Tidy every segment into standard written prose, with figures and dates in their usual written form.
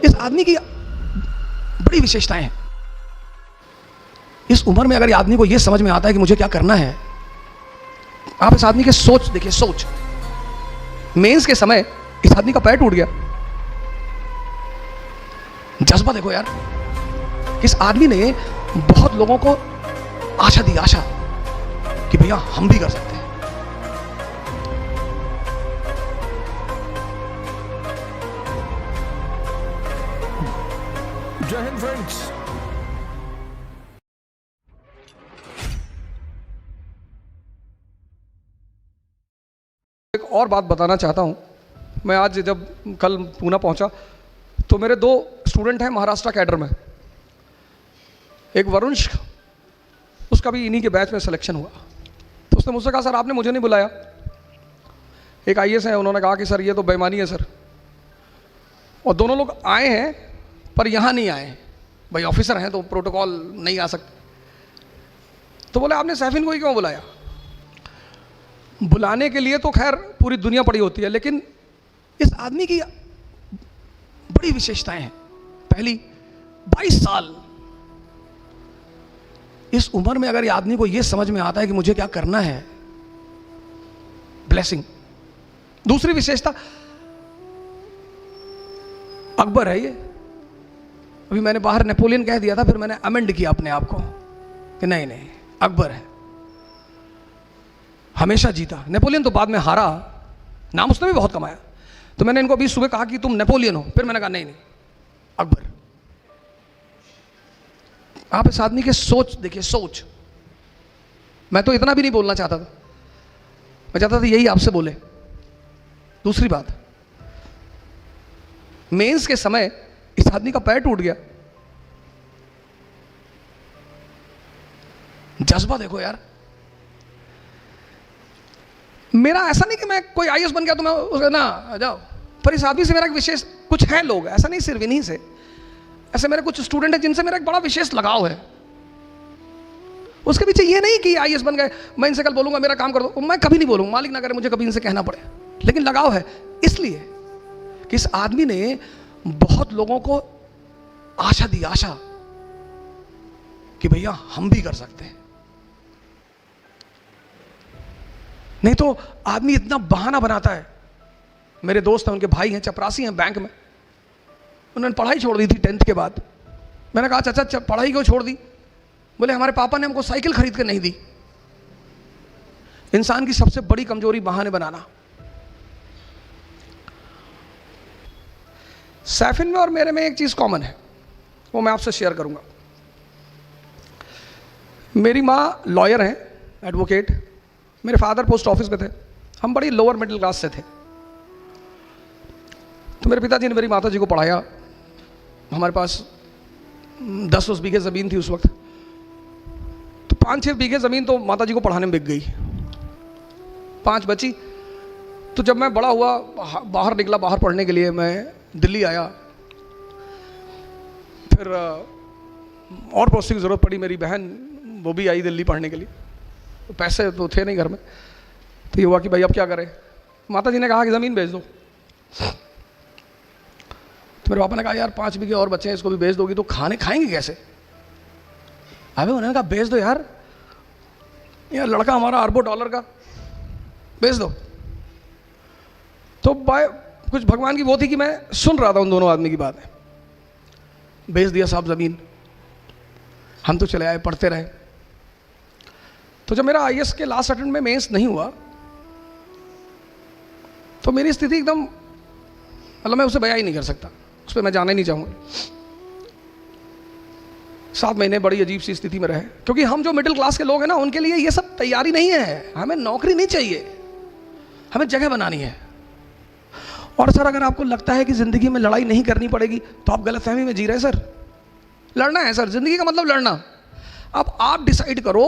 इस आदमी की बड़ी विशेषताएं हैं। इस उम्र में अगर ये आदमी को यह समझ में आता है कि मुझे क्या करना है, आप इस आदमी के सोच देखिए, सोच। मेंस के समय इस आदमी का पैर टूट गया। जज्बा देखो यार, इस आदमी ने बहुत लोगों को आशा दी, आशा कि भैया हम भी कर सकते हैं। जय हिंद फ्रेंड्स। एक और बात बताना चाहता हूं। मैं आज जब कल पूना पहुंचा तो मेरे दो स्टूडेंट हैं महाराष्ट्र कैडर में। एक वरुण, उसका भी इन्हीं के बैच में सिलेक्शन हुआ। तो उसने मुझसे कहा सर आपने मुझे नहीं बुलाया। एक आईएएस है, उन्होंने कहा कि सर ये तो बेईमानी है सर। और दोनों लोग आए हैं पर यहाँ नहीं आए, भाई ऑफिसर हैं तो प्रोटोकॉल नहीं आ सकते। तो बोले आपने सैफिन को ही क्यों बुलाया? बुलाने के लिए तो खैर पूरी दुनिया पड़ी होती है, लेकिन इस आदमी की बड़ी विशेषताएं हैं। पहली, 22 साल। इस उम्र में अगर ये आदमी को यह समझ में आता है कि मुझे क्या करना है, ब्लेसिंग। दूसरी विशेषता, अकबर है ये। अभी मैंने बाहर नेपोलियन कह दिया था, फिर मैंने अमेंड किया अपने आप को कि नहीं नहीं अकबर है। हमेशा जीता। नेपोलियन तो बाद में हारा, नाम उसने भी बहुत कमाया। तो मैंने इनको अभी सुबह कहा कि तुम नेपोलियन हो, फिर मैंने कहा नहीं नहीं अकबर। आप इस आदमी के सोच देखिए, सोच। मैं तो इतना भी नहीं बोलना चाहता था, मैं चाहता था यही आपसे बोले। दूसरी बात, मेंस के समय इस आदमी का पैर टूट गया। जज्बा देखो यार। मेरा ऐसा नहीं कि मैं कोई आईएएस बन गया तो मैं उसका ना जाओ, पर इस आदमी से मेरा एक विशेष कुछ है। लोग ऐसा नहीं, सिर्फ इन्हीं से, ऐसे मेरे कुछ स्टूडेंट हैं जिनसे मेरा एक बड़ा विशेष लगाव है। उसके पीछे ये नहीं कि आईएएस बन गए, मैं इनसे कल बोलूंगा मेरा काम कर दो, मैं कभी नहीं बोलूंगा, मालिक ना करे मुझे कभी इनसे कहना पड़े। लेकिन लगाव है इसलिए कि इस आदमी ने बहुत लोगों को आशा दी, आशा कि भैया हम भी कर सकते हैं। नहीं तो आदमी इतना बहाना बनाता है। मेरे दोस्त हैं, उनके भाई हैं, चपरासी हैं बैंक में। उन्होंने पढ़ाई छोड़ दी थी 10th के बाद। मैंने कहा चाचा पढ़ाई क्यों छोड़ दी? बोले हमारे पापा ने हमको साइकिल खरीद कर नहीं दी। इंसान की सबसे बड़ी कमजोरी बहाने बनाना। सैफिन में और मेरे में एक चीज कॉमन है, वो मैं आपसे शेयर करूंगा। मेरी माँ लॉयर हैं, एडवोकेट। मेरे फादर पोस्ट ऑफिस में थे। हम बड़ी लोअर मिडिल क्लास से थे। तो मेरे पिताजी ने मेरी माता जी को पढ़ाया। हमारे पास 10 बीघे ज़मीन थी उस वक्त। तो 5-6 बीघे ज़मीन तो माता जी को पढ़ाने में बिक गई, 5 बची। तो जब मैं बड़ा हुआ, बाहर निकला, बाहर पढ़ने के लिए मैं दिल्ली आया। फिर और पोस्ट की ज़रूरत पड़ी। मेरी बहन वो भी आई दिल्ली पढ़ने के लिए। तो पैसे तो थे नहीं घर में। तो ये हुआ कि भाई अब क्या करें? माता जी ने कहा कि ज़मीन बेच दो। तो मेरे पापा ने कहा यार 5 बीघे और बच्चे हैं, इसको भी बेच दोगी तो खाएंगे कैसे? अबे उन्होंने कहा बेच दो यार लड़का हमारा अरबों डॉलर का, बेच दो। तो कुछ भगवान की वो थी कि मैं सुन रहा था उन दोनों आदमी की बात है। बेच दिया साहब ज़मीन। हम तो चले आए, पढ़ते रहे। तो जब मेरा आईएएस के लास्ट अटेम्प्ट में मेंस नहीं हुआ तो मेरी स्थिति एकदम, मतलब मैं उसे बयां ही नहीं कर सकता, उस पर मैं जाना ही नहीं चाहूँगा। 7 महीने बड़ी अजीब सी स्थिति में रहे, क्योंकि हम जो मिडिल क्लास के लोग हैं ना, उनके लिए ये सब तैयारी नहीं है। हमें नौकरी नहीं चाहिए, हमें जगह बनानी है। और सर अगर आपको लगता है कि ज़िंदगी में लड़ाई नहीं करनी पड़ेगी तो आप गलतफहमी में जी रहे हैं सर। लड़ना है सर, ज़िंदगी का मतलब लड़ना। अब आप डिसाइड करो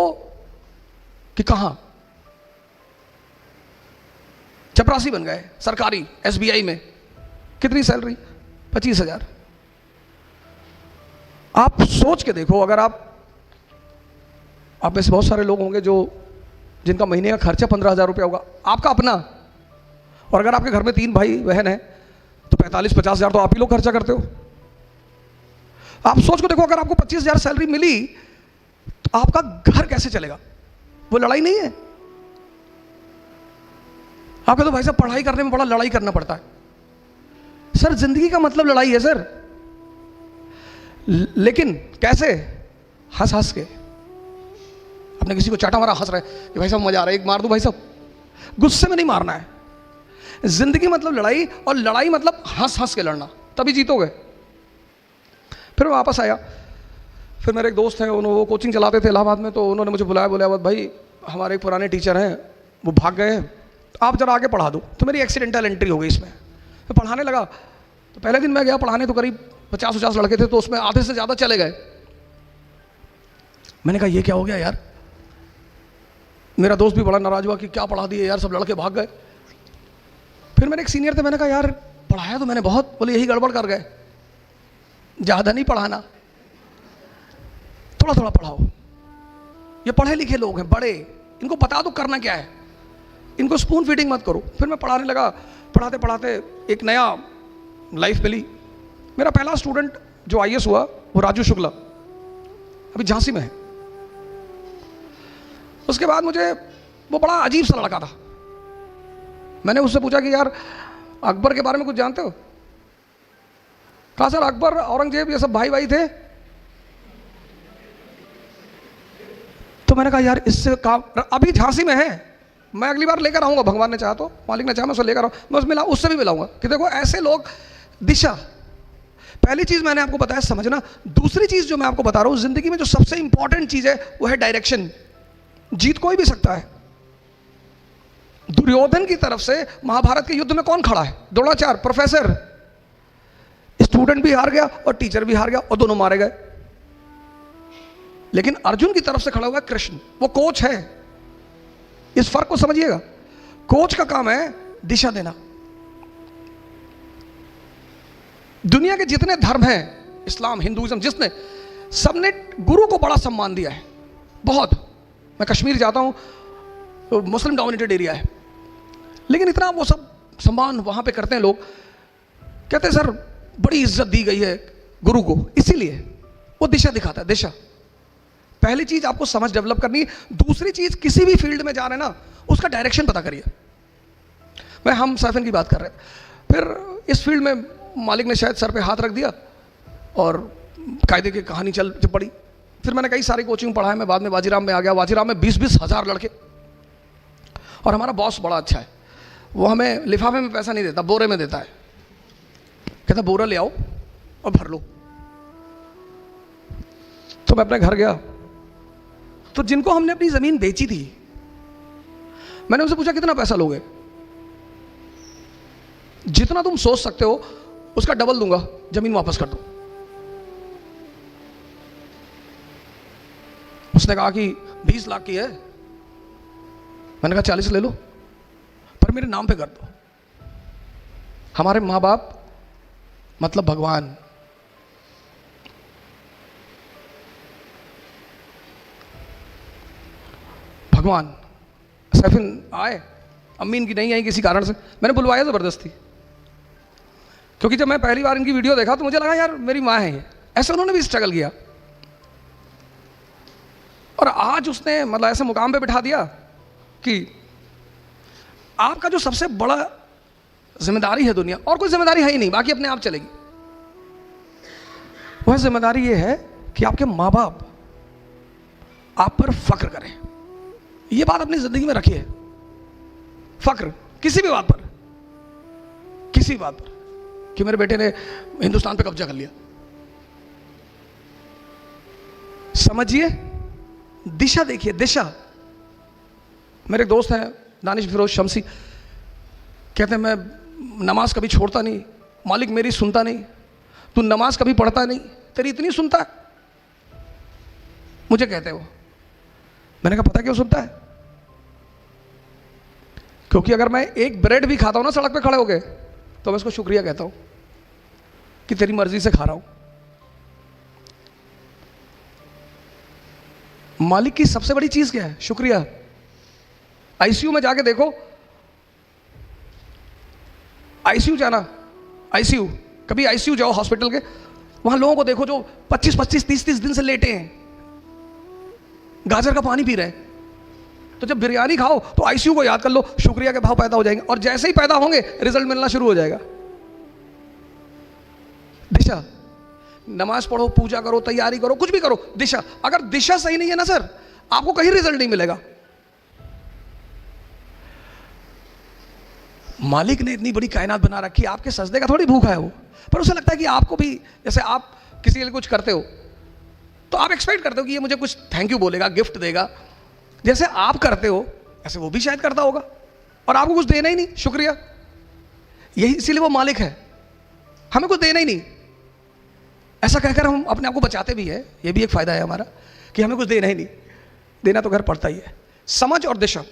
कि कहाँ। चपरासी बन गए सरकारी एसबीआई में, कितनी सैलरी? 25,000। आप सोच के देखो, अगर आप में से बहुत सारे लोग होंगे जिनका महीने का खर्चा 15,000 रुपया होगा, आपका अपना। और अगर आपके घर में 3 भाई बहन हैं तो 45-50 हज़ार तो आप ही लोग खर्चा करते हो। आप सोच को देखो, अगर आपको 25,000 सैलरी मिली तो आपका घर कैसे चलेगा? वो लड़ाई नहीं है? आपको तो भाई साहब पढ़ाई करने में बड़ा लड़ाई करना पड़ता है। सर जिंदगी का मतलब लड़ाई है सर, लेकिन कैसे? हंस हंस के। अपने किसी को चाटा मारा, हंस रहे कि भाई साहब मजा आ रहा है, एक मार दो भाई साहब। गुस्से में नहीं मारना है। जिंदगी मतलब लड़ाई, और लड़ाई मतलब हंस हंस के लड़ना, तभी जीतोगे। फिर मैं वापस आया, फिर मेरे एक दोस्त हैं, उन्होंने वो कोचिंग चलाते थे इलाहाबाद में, तो उन्होंने मुझे बुलाया, बोला भाई हमारे एक पुराने टीचर हैं, वो भाग गए हैं, तो आप जरा आगे पढ़ा दो। तो मेरी एक्सीडेंटल एंट्री हो गई इसमें। तो पढ़ाने लगा, तो पहले दिन मैं गया पढ़ाने, तो करीब 50-50 लड़के थे, तो उसमें आधे से ज़्यादा चले गए। मैंने कहा ये क्या हो गया यार? मेरा दोस्त भी बड़ा नाराज हुआ कि क्या पढ़ा दिए यार, सब लड़के भाग गए। फिर मेरे एक सीनियर थे, मैंने कहा यार पढ़ाया तो मैंने बहुत, बोले यही गड़बड़ कर गए, ज़्यादा नहीं पढ़ाना, थोड़ा थोड़ा पढ़ाओ। ये पढ़े लिखे लोग हैं बड़े, इनको बता दो करना क्या है, इनको स्पून फीडिंग मत करो। फिर मैं पढ़ाने लगा, पढ़ाते पढ़ाते एक नया लाइफ मिली। मेरा पहला स्टूडेंट जो IAS हुआ वो राजू शुक्ला, अभी झांसी में है। उसके बाद मुझे वो बड़ा अजीब सा लड़का था। मैंने उससे पूछा कि यार अकबर के बारे में कुछ जानते हो? कहा सर अकबर औरंगजेब ये सब भाई भाई थे। तो मैंने कहा यार इससे काम, अभी झांसी में है, मैं अगली बार लेकर आऊंगा, भगवान ने चाहा तो, मालिक ने चाहा मैं उससे लेकर आऊँ, मैं उससे भी मिलाऊंगा कि देखो ऐसे लोग। दिशा, पहली चीज मैंने आपको बताया समझना। दूसरी चीज जो मैं आपको बता रहा हूं, जिंदगी में जो सबसे इंपॉर्टेंट चीज है वो है डायरेक्शन। जीत कोई भी सकता है। दुर्योधन की तरफ से महाभारत के युद्ध में कौन खड़ा है? द्रोणाचार्य, प्रोफेसर। स्टूडेंट भी हार गया और टीचर भी हार गया और दोनों मारे गए। लेकिन अर्जुन की तरफ से खड़ा हुआ है कृष्ण, वो कोच है। इस फर्क को समझिएगा। कोच का काम है दिशा देना। दुनिया के जितने धर्म हैं, इस्लाम, हिंदुइज्म, जिसने, सबने गुरु को बड़ा सम्मान दिया है, बहुत। मैं कश्मीर जाता हूं तो मुस्लिम डोमिनेटेड एरिया है, लेकिन इतना वो सब सम्मान वहां पे करते हैं लोग। कहते हैं सर बड़ी इज्जत दी गई है गुरु को, इसीलिए वो दिशा दिखाता है। दिशा पहली चीज आपको समझ डेवलप करनी है। दूसरी चीज, किसी भी फील्ड में जा रहे हैं ना, उसका डायरेक्शन पता करिए। मैं हम साइफन की बात कर रहे हैं। फिर इस फील्ड में मालिक ने शायद सर पे हाथ रख दिया और कायदे की कहानी चल पड़ी। फिर मैंने कई सारी कोचिंग पढ़ा है। मैं बाद में वाजीराम में आ गया। वाजीराम में 20-20 हज़ार लड़के, और हमारा बॉस बड़ा अच्छा है। वो हमें लिफाफे में पैसा नहीं देता, बोरे में देता है। कहता बोरा ले आओ और भर लो। तो मैं अपने घर गया, तो जिनको हमने अपनी जमीन बेची थी, मैंने उनसे पूछा कितना पैसा लोगे? जितना तुम सोच सकते हो उसका डबल दूंगा, जमीन वापस कर दो। उसने कहा कि 20 लाख की है। मैंने कहा 40 ले लो, पर मेरे नाम पे कर दो। हमारे माँ बाप मतलब भगवान। भगवान। सैफिन आए, अम्मी इनकी नहीं आई किसी कारण से, मैंने बुलवाया ज़बरदस्ती, क्योंकि जब मैं पहली बार इनकी वीडियो देखा तो मुझे लगा यार मेरी माँ है ये। ऐसे उन्होंने भी स्ट्रगल किया, और आज उसने मतलब ऐसे मुकाम पे बिठा दिया कि आपका जो सबसे बड़ा जिम्मेदारी है दुनिया, और कोई जिम्मेदारी है ही नहीं, बाकी अपने आप चलेगी। वह जिम्मेदारी ये है कि आपके माँ बाप आप पर फक्र करें। ये बात अपनी जिंदगी में रखिए। फक्र किसी भी बात पर, किसी बात पर, कि मेरे बेटे ने हिंदुस्तान पे कब्जा कर लिया। समझिए, दिशा देखिए, दिशा। मेरे दोस्त हैं दानिश फिरोज शमसी, कहते हैं मैं नमाज कभी छोड़ता नहीं, मालिक मेरी सुनता नहीं। तू नमाज कभी पढ़ता नहीं, तेरी इतनी सुनता है, मुझे कहते हो। मैंने कहा पता क्यों सुनता है? क्योंकि अगर मैं एक ब्रेड भी खाता हूं ना सड़क पे खड़े होके, तो मैं उसको शुक्रिया कहता हूं कि तेरी मर्जी से खा रहा हूं। मालिक की सबसे बड़ी चीज क्या है? शुक्रिया। आईसीयू में जाके देखो, आईसीयू जाना, आईसीयू, कभी आईसीयू जाओ हॉस्पिटल के, वहां लोगों को देखो जो 25-25, 30-30 दिन से लेटे हैं, गाजर का पानी पी रहे हैं। तो जब बिरयानी खाओ तो आईसीयू को याद कर लो, शुक्रिया के भाव पैदा हो जाएंगे, और जैसे ही पैदा होंगे रिजल्ट मिलना शुरू हो जाएगा। दिशा, नमाज पढ़ो, पूजा करो, तैयारी करो, कुछ भी करो, दिशा, अगर दिशा सही नहीं है ना सर, आपको कहीं रिजल्ट नहीं मिलेगा। मालिक ने इतनी बड़ी कायनात बना रखी है, आपके सजदे का थोड़ी भूखा है वो, पर उसे लगता है कि आपको भी, जैसे आप किसी के लिए कुछ करते हो तो आप एक्सपेक्ट करते हो कि ये मुझे कुछ थैंक यू बोलेगा, गिफ्ट देगा। जैसे आप करते हो ऐसे वो भी शायद करता होगा, और आपको कुछ देना ही नहीं, शुक्रिया। यही इसीलिए वो मालिक है, हमें कुछ देना ही नहीं। ऐसा कहकर हम अपने आप को बचाते भी है, ये भी एक फायदा है हमारा कि हमें कुछ देना ही नहीं, देना तो घर पड़ता ही है। समझ और दिशा,